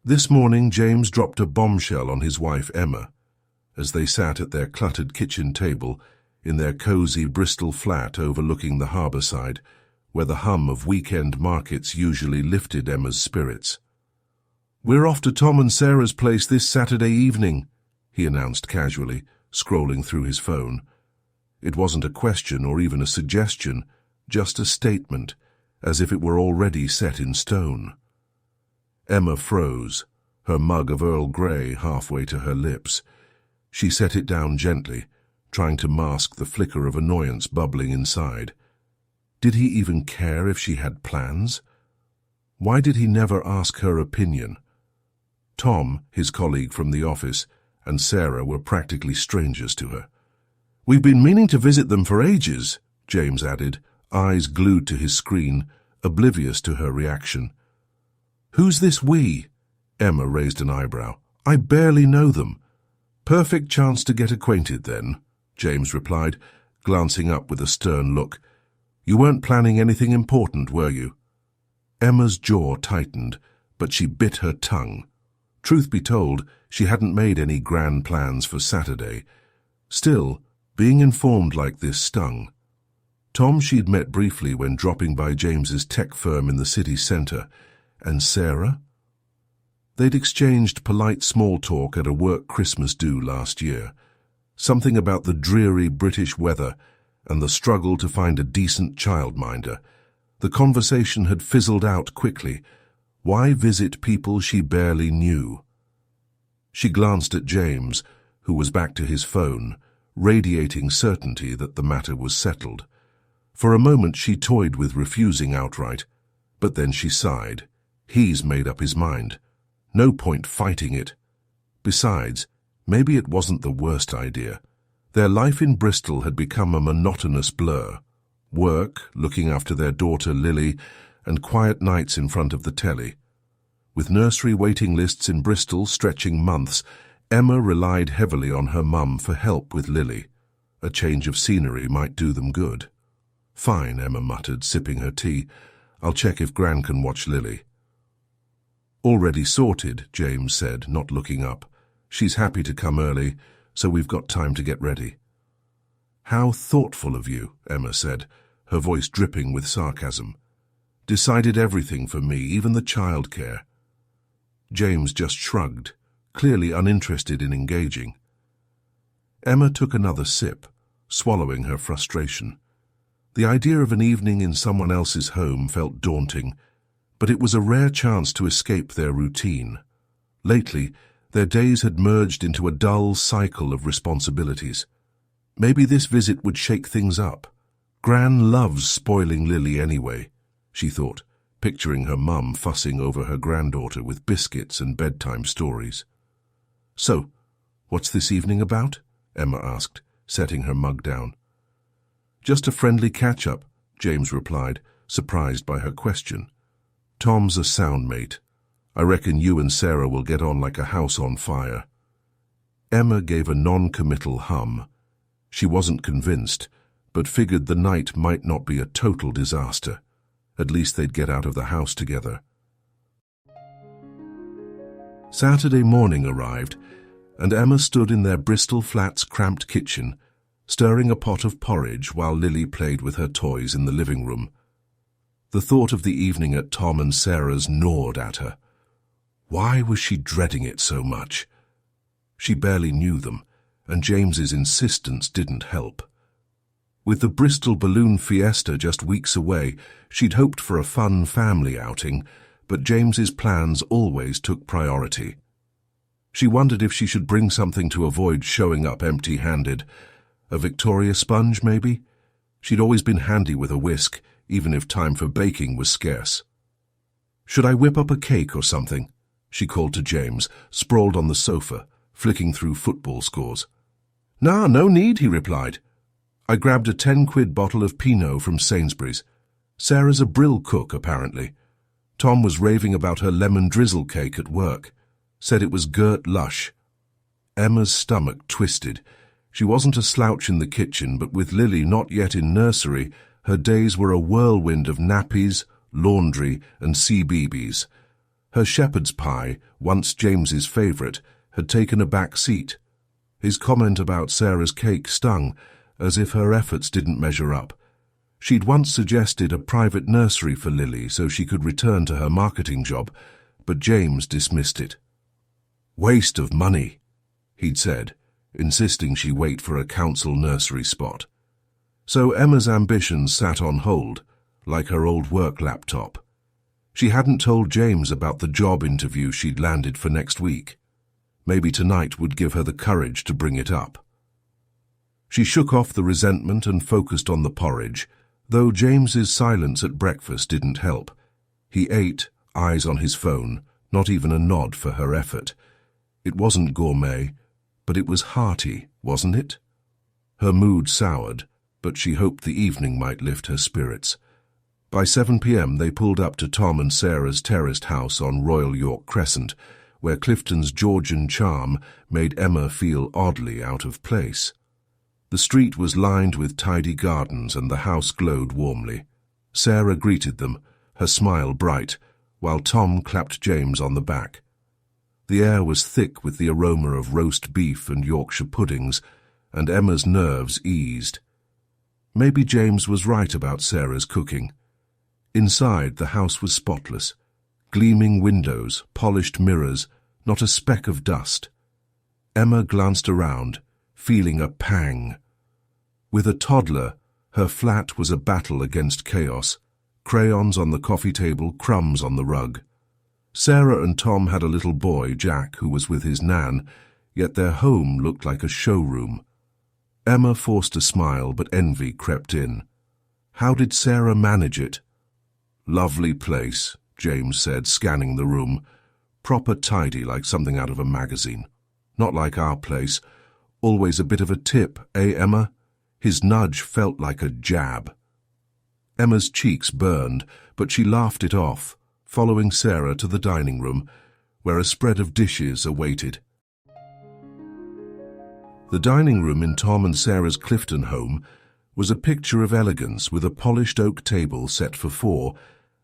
This morning, James dropped a bombshell on his wife Emma as they sat at their cluttered kitchen table in their cosy Bristol flat overlooking the harbourside, where the hum of weekend markets usually lifted Emma's spirits. "We're off to Tom and Sarah's place this Saturday evening," he announced casually, scrolling through his phone. It wasn't a question or even a suggestion, just a statement, as if it were already set in stone. Emma froze, her mug of Earl Grey halfway to her lips. She set it down gently, trying to mask the flicker of annoyance bubbling inside. Did he even care if she had plans? Why did he never ask her opinion? Tom, his colleague from the office, and Sarah were practically strangers to her. "We've been meaning to visit them for ages," James added, eyes glued to his screen, oblivious to her reaction. "Who's this we?" Emma raised an eyebrow. "I barely know them." "Perfect chance to get acquainted, then," James replied, glancing up with a stern look. "You weren't planning anything important, were you?" Emma's jaw tightened, but she bit her tongue. Truth be told, she hadn't made any grand plans for Saturday. Still, being informed like this stung. Tom she'd met briefly when dropping by James's tech firm in the city centre. And Sarah? They'd exchanged polite small talk at a work Christmas do last year. Something about the dreary British weather and the struggle to find a decent childminder. The conversation had fizzled out quickly. Why visit people she barely knew? She glanced at James, who was back to his phone, radiating certainty that the matter was settled. For a moment she toyed with refusing outright, but then she sighed. He's made up his mind. No point fighting it. Besides, maybe it wasn't the worst idea. Their life in Bristol had become a monotonous blur. Work, looking after their daughter Lily, and quiet nights in front of the telly. With nursery waiting lists in Bristol stretching months, Emma relied heavily on her mum for help with Lily. A change of scenery might do them good. "Fine," Emma muttered, sipping her tea. "I'll check if Gran can watch Lily." "Already sorted," James said, not looking up. "She's happy to come early, so we've got time to get ready." "How thoughtful of you," Emma said, her voice dripping with sarcasm. "Decided everything for me, even the childcare." James just shrugged, clearly uninterested in engaging. Emma took another sip, swallowing her frustration. The idea of an evening in someone else's home felt daunting, but it was a rare chance to escape their routine. Lately, their days had merged into a dull cycle of responsibilities. Maybe this visit would shake things up. Gran loves spoiling Lily anyway, she thought, picturing her mum fussing over her granddaughter with biscuits and bedtime stories. "So, what's this evening about?" Emma asked, setting her mug down. "Just a friendly catch-up," James replied, surprised by her question. "Tom's a sound mate. I reckon you and Sarah will get on like a house on fire." Emma gave a non-committal hum. She wasn't convinced, but figured the night might not be a total disaster. At least they'd get out of the house together. Saturday morning arrived, and Emma stood in their Bristol flat's cramped kitchen, stirring a pot of porridge while Lily played with her toys in the living room. The thought of the evening at Tom and Sarah's gnawed at her. Why was she dreading it so much? She barely knew them, and James's insistence didn't help. With the Bristol balloon fiesta just weeks away, she'd hoped for a fun family outing, but James's plans always took priority. She wondered if she should bring something to avoid showing up empty-handed. A Victoria sponge, maybe? She'd always been handy with a whisk, even if time for baking was scarce. "Should I whip up a cake or something?" she called to James, sprawled on the sofa, flicking through football scores. "Nah, no need," he replied. "I grabbed a 10-quid bottle of Pinot from Sainsbury's. Sarah's a brill cook, apparently. Tom was raving about her lemon drizzle cake at work. Said it was Gert Lush." Emma's stomach twisted. She wasn't a slouch in the kitchen, but with Lily not yet in nursery, her days were a whirlwind of nappies, laundry, and CBeebies. Her shepherd's pie, once James's favourite, had taken a back seat. His comment about Sarah's cake stung, as if her efforts didn't measure up. She'd once suggested a private nursery for Lily so she could return to her marketing job, but James dismissed it. "Waste of money," he'd said, insisting she wait for a council nursery spot. So Emma's ambitions sat on hold, like her old work laptop. She hadn't told James about the job interview she'd landed for next week. Maybe tonight would give her the courage to bring it up. She shook off the resentment and focused on the porridge, though James's silence at breakfast didn't help. He ate, eyes on his phone, not even a nod for her effort. It wasn't gourmet, but it was hearty, wasn't it? Her mood soured, but she hoped the evening might lift her spirits. By 7 p.m. they pulled up to Tom and Sarah's terraced house on Royal York Crescent, where Clifton's Georgian charm made Emma feel oddly out of place. The street was lined with tidy gardens and the house glowed warmly. Sarah greeted them, her smile bright, while Tom clapped James on the back. The air was thick with the aroma of roast beef and Yorkshire puddings, and Emma's nerves eased. Maybe James was right about Sarah's cooking. Inside, the house was spotless. Gleaming windows, polished mirrors, not a speck of dust. Emma glanced around, feeling a pang. With a toddler, her flat was a battle against chaos. Crayons on the coffee table, crumbs on the rug. Sarah and Tom had a little boy, Jack, who was with his nan, yet their home looked like a showroom. Emma forced a smile, but envy crept in. How did Sarah manage it? "Lovely place," James said, scanning the room. "Proper tidy, like something out of a magazine. Not like our place. Always a bit of a tip, eh, Emma?" His nudge felt like a jab. Emma's cheeks burned, but she laughed it off, following Sarah to the dining room, where a spread of dishes awaited. The dining room in Tom and Sarah's Clifton home was a picture of elegance, with a polished oak table set for 4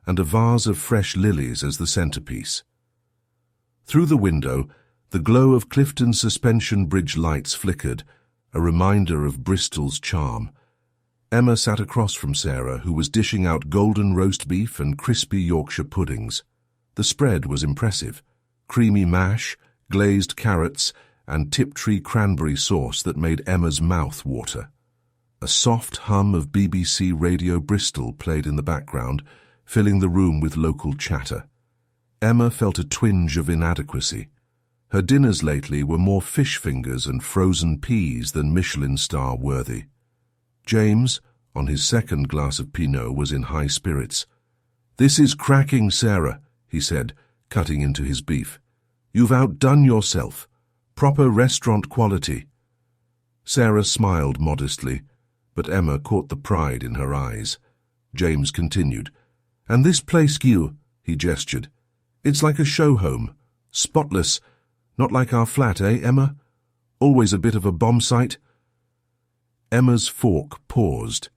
and a vase of fresh lilies as the centerpiece. Through the window, the glow of Clifton's suspension bridge lights flickered, a reminder of Bristol's charm. Emma sat across from Sarah, who was dishing out golden roast beef and crispy Yorkshire puddings. The spread was impressive. Creamy mash, glazed carrots, and Tiptree cranberry sauce that made Emma's mouth water. A soft hum of BBC Radio Bristol played in the background, filling the room with local chatter. Emma felt a twinge of inadequacy. Her dinners lately were more fish fingers and frozen peas than Michelin star worthy. James, on his second glass of Pinot, was in high spirits. "This is cracking, Sarah," he said, cutting into his beef. "You've outdone yourself. Proper restaurant quality." Sarah smiled modestly, but Emma caught the pride in her eyes. James continued, "And this place, Gil," he gestured. "It's like a show home. Spotless. Not like our flat, eh, Emma? Always a bit of a bomb site." Emma's fork paused.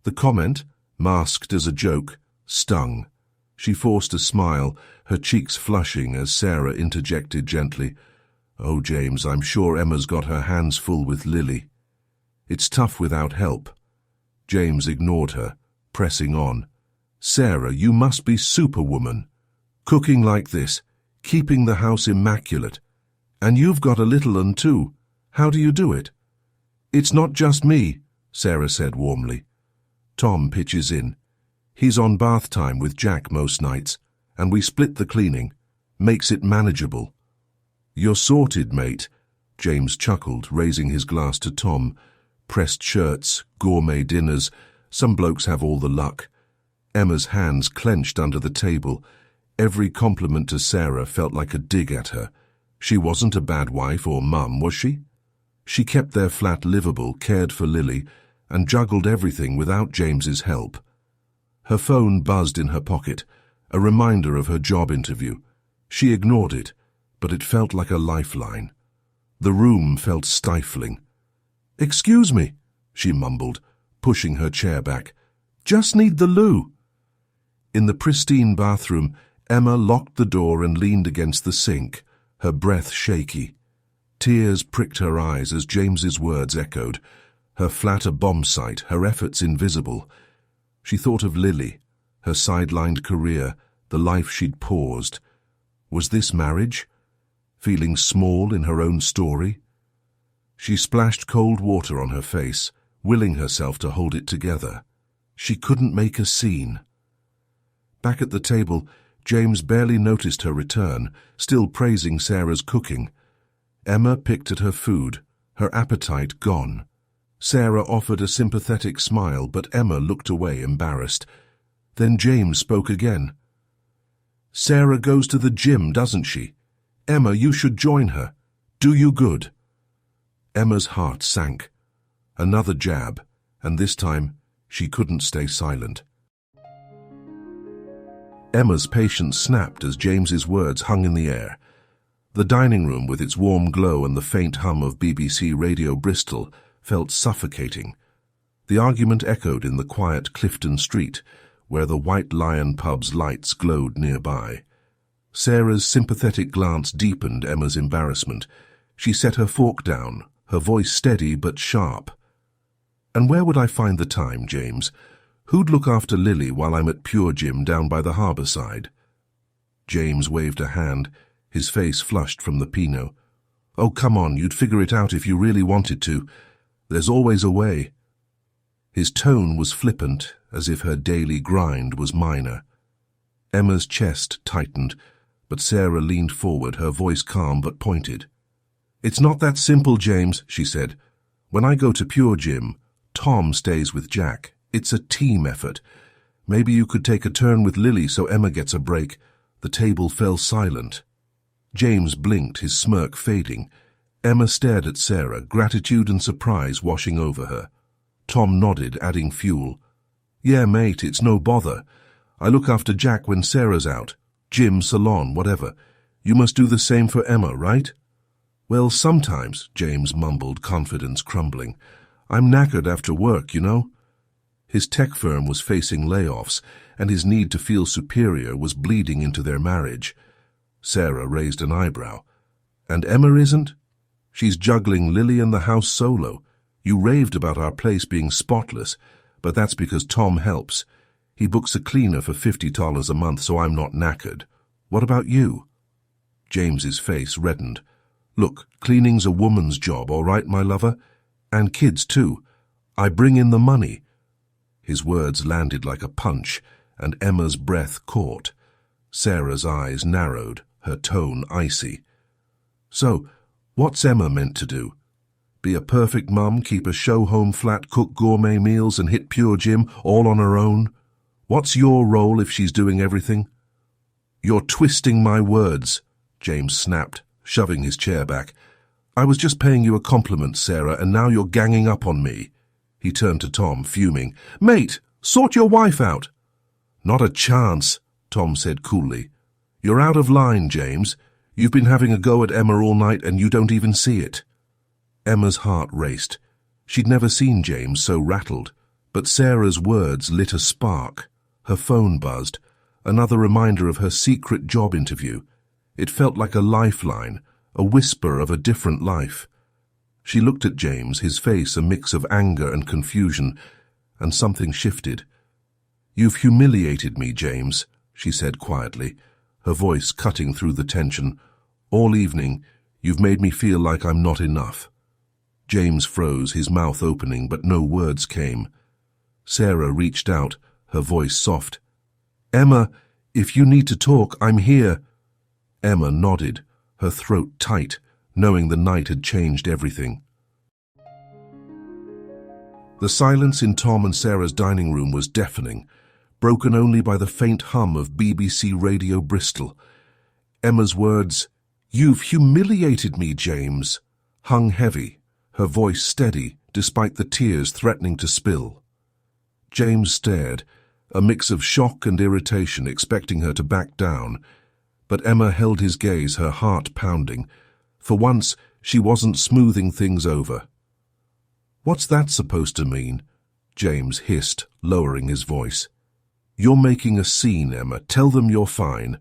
The comment, masked as a joke, stung. She forced a smile, her cheeks flushing as Sarah interjected gently, "Oh, James, I'm sure Emma's got her hands full with Lily. It's tough without help." James ignored her, pressing on. "Sarah, you must be superwoman. Cooking like this, keeping the house immaculate. And you've got a little one too. How do you do it?" "It's not just me," Sarah said warmly. Tom pitches in. He's on bath time with Jack most nights, and we split the cleaning. Makes it manageable. "You're sorted, mate," James chuckled, raising his glass to Tom. Pressed shirts, gourmet dinners, some blokes have all the luck. Emma's hands clenched under the table. Every compliment to Sarah felt like a dig at her. She wasn't a bad wife or mum, was she? She kept their flat livable, cared for Lily, and juggled everything without James's help. Her phone buzzed in her pocket, a reminder of her job interview. She ignored it, but it felt like a lifeline. The room felt stifling. "Excuse me," she mumbled, pushing her chair back. "Just need the loo." In the pristine bathroom, Emma locked the door and leaned against the sink, her breath shaky. Tears pricked her eyes as James's words echoed. Her flat a bomb site, her efforts invisible. She thought of Lily, her sidelined career, the life she'd paused. Was this marriage? Feeling small in her own story? She splashed cold water on her face, willing herself to hold it together. She couldn't make a scene. Back at the table, James barely noticed her return, still praising Sarah's cooking. Emma picked at her food, her appetite gone. Sarah offered a sympathetic smile, but Emma looked away embarrassed. Then James spoke again. "Sarah goes to the gym, doesn't she? Emma, you should join her. Do you good." Emma's heart sank. Another jab, and this time she couldn't stay silent. Emma's patience snapped as James's words hung in the air. The dining room, with its warm glow and the faint hum of BBC Radio Bristol, felt suffocating. The argument echoed in the quiet Clifton street, where the White Lion pub's lights glowed nearby. Sarah's sympathetic glance deepened Emma's embarrassment. She set her fork down, her voice steady but sharp. "And where would I find the time, James? Who'd look after Lily while I'm at Pure Gym down by the harbourside?" James waved a hand, his face flushed from the Pinot. "Oh, come on, you'd figure it out if you really wanted to. There's always a way." His tone was flippant, as if her daily grind was minor. Emma's chest tightened, but Sarah leaned forward, her voice calm but pointed. "It's not that simple, James," she said. "When I go to Pure Gym, Tom stays with Jack. It's a team effort. Maybe you could take a turn with Lily so Emma gets a break." The table fell silent. James blinked, his smirk fading. Emma stared at Sarah, gratitude and surprise washing over her. Tom nodded, adding fuel. "Yeah, mate, it's no bother. I look after Jack when Sarah's out. Gym, salon, whatever. You must do the same for Emma, right?" "Well, sometimes," James mumbled, confidence crumbling. "I'm knackered after work, you know." His tech firm was facing layoffs, and his need to feel superior was bleeding into their marriage. Sarah raised an eyebrow. "And Emma isn't? She's juggling Lily and the house solo. You raved about our place being spotless, but that's because Tom helps. He books a cleaner for $50 a month, so I'm not knackered. What about you?" James's face reddened. "Look, cleaning's a woman's job, all right, my lover? And kids, too. I bring in the money." His words landed like a punch, and Emma's breath caught. Sarah's eyes narrowed, her tone icy. "So, what's Emma meant to do? Be a perfect mum, keep a show-home flat, cook gourmet meals, and hit Pure Gym all on her own? What's your role if she's doing everything?" "You're twisting my words," James snapped, shoving his chair back. "I was just paying you a compliment, Sarah, and now you're ganging up on me." He turned to Tom, fuming. "Mate, sort your wife out." "Not a chance," Tom said coolly. "You're out of line, James. You've been having a go at Emma all night and you don't even see it." Emma's heart raced. She'd never seen James so rattled, but Sarah's words lit a spark. Her phone buzzed, another reminder of her secret job interview. It felt like a lifeline, a whisper of a different life. She looked at James, his face a mix of anger and confusion, and something shifted. "You've humiliated me, James," she said quietly, her voice cutting through the tension. "All evening, you've made me feel like I'm not enough." James froze, his mouth opening, but no words came. Sarah reached out, her voice soft. "Emma, if you need to talk, I'm here." Emma nodded, her throat tight, knowing the night had changed everything. The silence in Tom and Sarah's dining room was deafening, broken only by the faint hum of BBC Radio Bristol. Emma's words, "You've humiliated me, James," hung heavy, her voice steady despite the tears threatening to spill. James stared, a mix of shock and irritation, expecting her to back down, but Emma held his gaze, her heart pounding. For once, she wasn't smoothing things over. "What's that supposed to mean?" James hissed, lowering his voice. "You're making a scene, Emma. Tell them you're fine."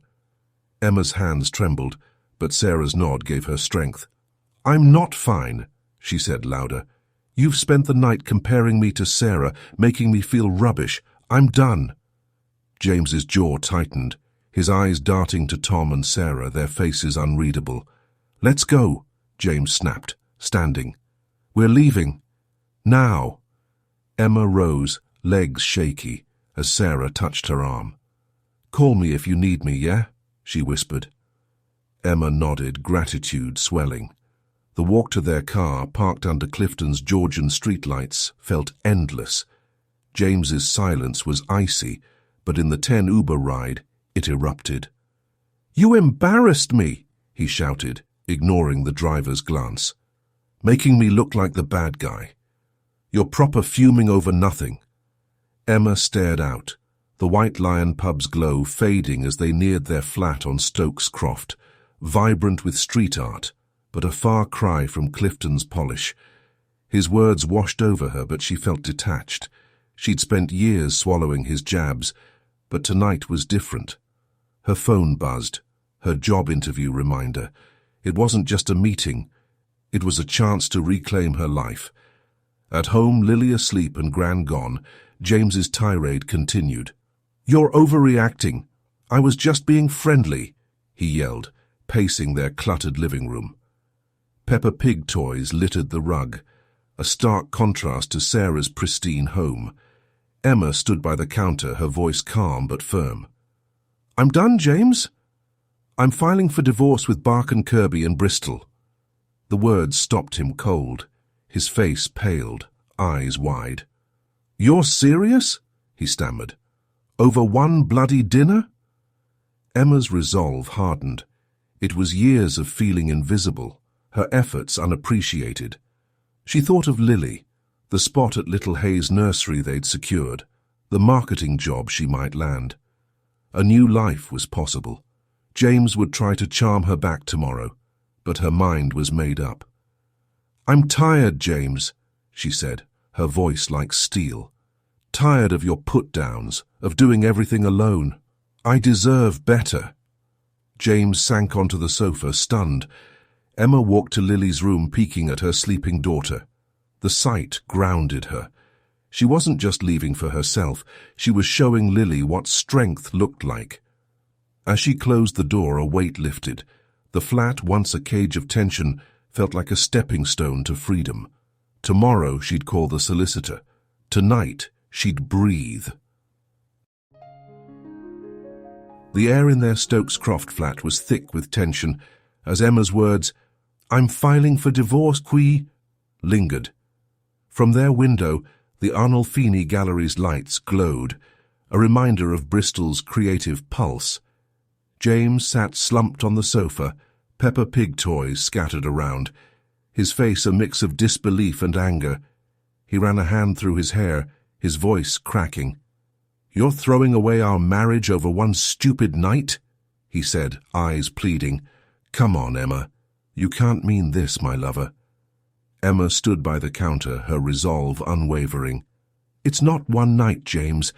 Emma's hands trembled, but Sarah's nod gave her strength. "I'm not fine," she said louder. "You've spent the night comparing me to Sarah, making me feel rubbish. I'm done." James's jaw tightened, his eyes darting to Tom and Sarah, their faces unreadable. "Let's go," James snapped, standing. "We're leaving. Now." Emma rose, legs shaky, as Sarah touched her arm. "Call me if you need me, yeah?" she whispered. Emma nodded, gratitude swelling. The walk to their car, parked under Clifton's Georgian streetlights, felt endless. James's silence was icy, but in the 10 Uber ride, it erupted. "You embarrassed me," he shouted, ignoring the driver's glance. "Making me look like the bad guy. You're proper fuming over nothing." Emma stared out, the White Lion pub's glow fading as they neared their flat on Stokes Croft, vibrant with street art, but a far cry from Clifton's polish. His words washed over her, but she felt detached. She'd spent years swallowing his jabs, but tonight was different. Her phone buzzed, her job interview reminder. It wasn't just a meeting, it was a chance to reclaim her life. At home, Lily asleep and Gran gone, James's tirade continued. "You're overreacting. I was just being friendly," he yelled, pacing their cluttered living room. Peppa Pig toys littered the rug, a stark contrast to Sarah's pristine home. Emma stood by the counter, her voice calm but firm. "I'm done, James. I'm filing for divorce with Bark and Kirby in Bristol." The words stopped him cold. His face paled, eyes wide. "You're serious?" he stammered. "Over one bloody dinner?" Emma's resolve hardened. It was years of feeling invisible, her efforts unappreciated. She thought of Lily, the spot at Little Hayes nursery they'd secured, the marketing job she might land. A new life was possible. James would try to charm her back tomorrow, but her mind was made up. "I'm tired, James," she said, her voice like steel. "Tired of your put-downs, of doing everything alone. I deserve better." James sank onto the sofa, stunned. Emma walked to Lily's room, peeking at her sleeping daughter. The sight grounded her. She wasn't just leaving for herself, she was showing Lily what strength looked like. As she closed the door, a weight lifted. The flat, once a cage of tension, felt like a stepping stone to freedom. Tomorrow she'd call the solicitor. Tonight she'd breathe. The air in their Stokes Croft flat was thick with tension, as Emma's words, "I'm filing for divorce, qui," lingered. From their window, the Arnolfini Gallery's lights glowed, a reminder of Bristol's creative pulse. James sat slumped on the sofa, Peppa Pig toys scattered around, his face a mix of disbelief and anger. He ran a hand through his hair, his voice cracking. "You're throwing away our marriage over one stupid night?" he said, eyes pleading. "Come on, Emma. You can't mean this, my lover." Emma stood by the counter, her resolve unwavering. "It's not one night, James.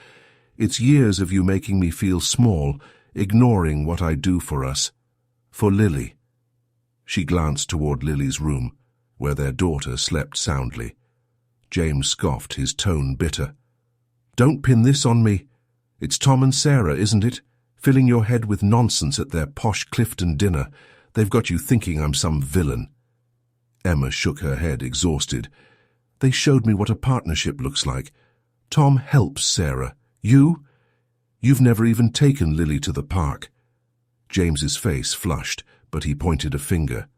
It's years of you making me feel small, ignoring what I do for us. For Lily." She glanced toward Lily's room, where their daughter slept soundly. James scoffed, his tone bitter. "Don't pin this on me. It's Tom and Sarah, isn't it? Filling your head with nonsense at their posh Clifton dinner. They've got you thinking I'm some villain." Emma shook her head, exhausted. "They showed me what a partnership looks like. Tom helps Sarah. You've never even taken Lily to the park." James's face flushed, but he pointed a finger.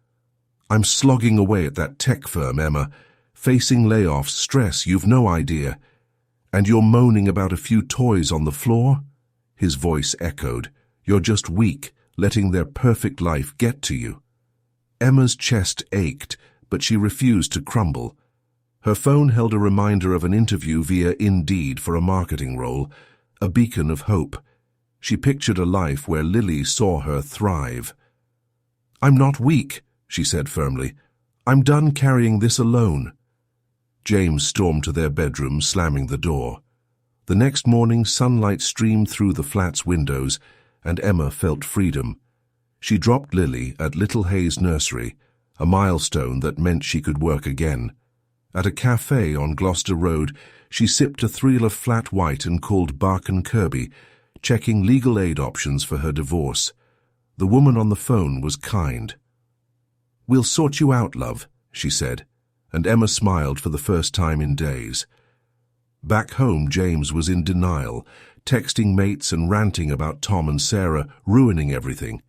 "I'm slogging away at that tech firm, Emma, facing layoffs, stress, you've no idea. And you're moaning about a few toys on the floor?" His voice echoed. "You're just weak, letting their perfect life get to you." Emma's chest ached, but she refused to crumble. Her phone held a reminder of an interview via Indeed for a marketing role, a beacon of hope. She pictured a life where Lily saw her thrive. "I'm not weak," she said firmly. "I'm done carrying this alone." James stormed to their bedroom, slamming the door. The next morning, sunlight streamed through the flat's windows, and Emma felt freedom. She dropped Lily at Little Hayes Nursery, a milestone that meant she could work again. At a cafe on Gloucester Road, she sipped a three of flat white and called Bark & Kirby, checking legal aid options for her divorce. The woman on the phone was kind. "We'll sort you out, love," she said, and Emma smiled for the first time in days. Back home, James was in denial, texting mates and ranting about Tom and Sarah ruining everything.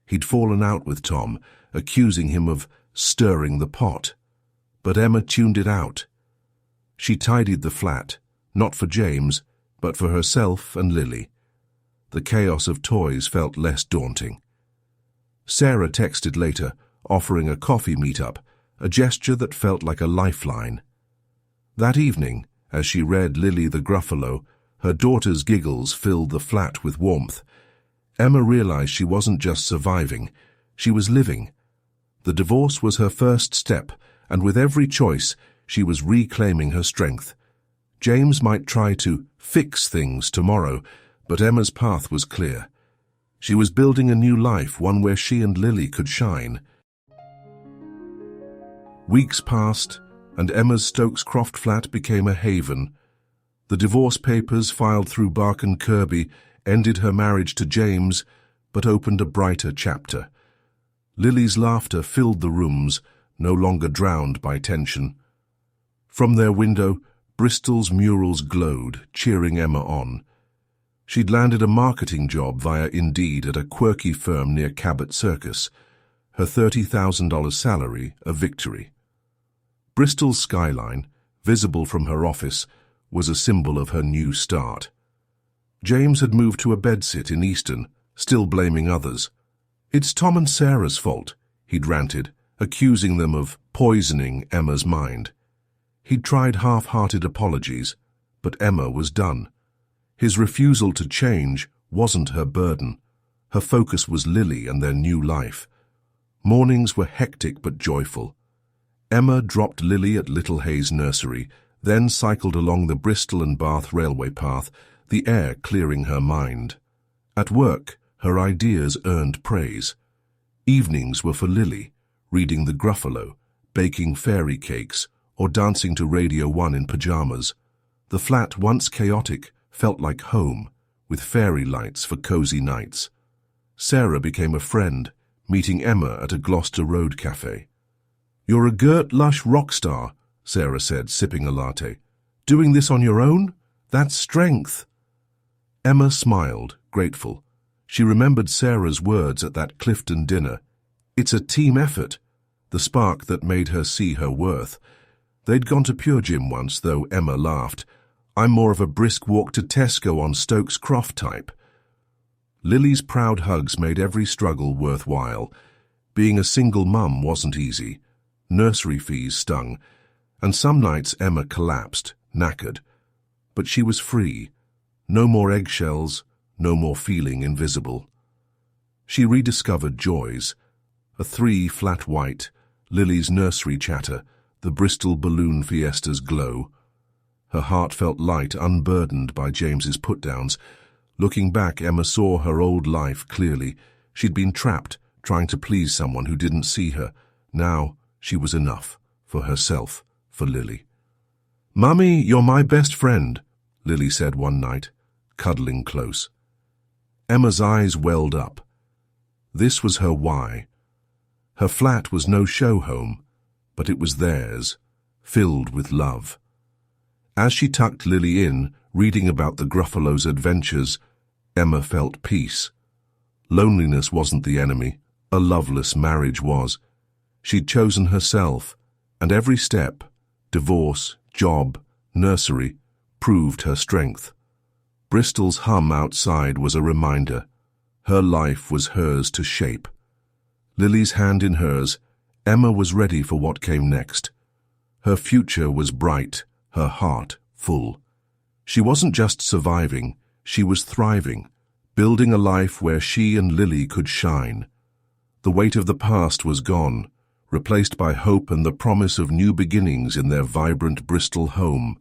He'd fallen out with Tom, accusing him of stirring the pot. But Emma tuned it out. She tidied the flat, not for James, but for herself and Lily. The chaos of toys felt less daunting. Sarah texted later, offering a coffee meet-up, a gesture that felt like a lifeline. That evening, as she read Lily the Gruffalo, her daughter's giggles filled the flat with warmth. Emma realized she wasn't just surviving, she was living. The divorce was her first step, and with every choice, she was reclaiming her strength. James might try to fix things tomorrow, but Emma's path was clear. She was building a new life, one where she and Lily could shine. Weeks passed, and Emma's Stokes Croft flat became a haven. The divorce papers filed through Bark & Kirby ended her marriage to James, but opened a brighter chapter. Lily's laughter filled the rooms, no longer drowned by tension. From their window, Bristol's murals glowed, cheering Emma on. She'd landed a marketing job via Indeed at a quirky firm near Cabot Circus, her $30,000 salary a victory. Bristol's skyline, visible from her office, was a symbol of her new start. James had moved to a bedsit in Easton, still blaming others. "It's Tom and Sarah's fault," he'd ranted, accusing them of poisoning Emma's mind. He'd tried half-hearted apologies, but Emma was done. His refusal to change wasn't her burden. Her focus was Lily and their new life. Mornings were hectic but joyful. Emma dropped Lily at Little Hayes Nursery, then cycled along the Bristol and Bath railway path, the air clearing her mind. At work, her ideas earned praise. Evenings were for Lily, reading the Gruffalo, baking fairy cakes, or dancing to Radio 1 in pajamas. The flat, once chaotic, felt like home, with fairy lights for cozy nights. Sarah became a friend, meeting Emma at a Gloucester Road cafe. "You're a girt, lush rock star," Sarah said, sipping a latte. "Doing this on your own? That's strength." Emma smiled, grateful. She remembered Sarah's words at that Clifton dinner. "It's a team effort," the spark that made her see her worth. They'd gone to Pure Gym once, though Emma laughed. "I'm more of a brisk walk to Tesco on Stokes Croft type." Lily's proud hugs made every struggle worthwhile. Being a single mum wasn't easy. Nursery fees stung, and some nights Emma collapsed, knackered. But she was free. No more eggshells, no more feeling invisible. She rediscovered joys. A 3 flat white, Lily's nursery chatter, the Bristol balloon fiesta's glow. Her heart felt light, unburdened by James's put-downs. Looking back, Emma saw her old life clearly. She'd been trapped, trying to please someone who didn't see her. Now she was enough, for herself, for Lily. "Mummy, you're my best friend," Lily said one night, cuddling close. Emma's eyes welled up. This was her why. Her flat was no show home, but it was theirs, filled with love. As she tucked Lily in, reading about the Gruffalo's adventures, Emma felt peace. Loneliness wasn't the enemy, a loveless marriage was. She'd chosen herself, and every step, divorce, job, nursery, proved her strength. Bristol's hum outside was a reminder. Her life was hers to shape. Lily's hand in hers, Emma was ready for what came next. Her future was bright, her heart full. She wasn't just surviving, she was thriving, building a life where she and Lily could shine. The weight of the past was gone, replaced by hope and the promise of new beginnings in their vibrant Bristol home.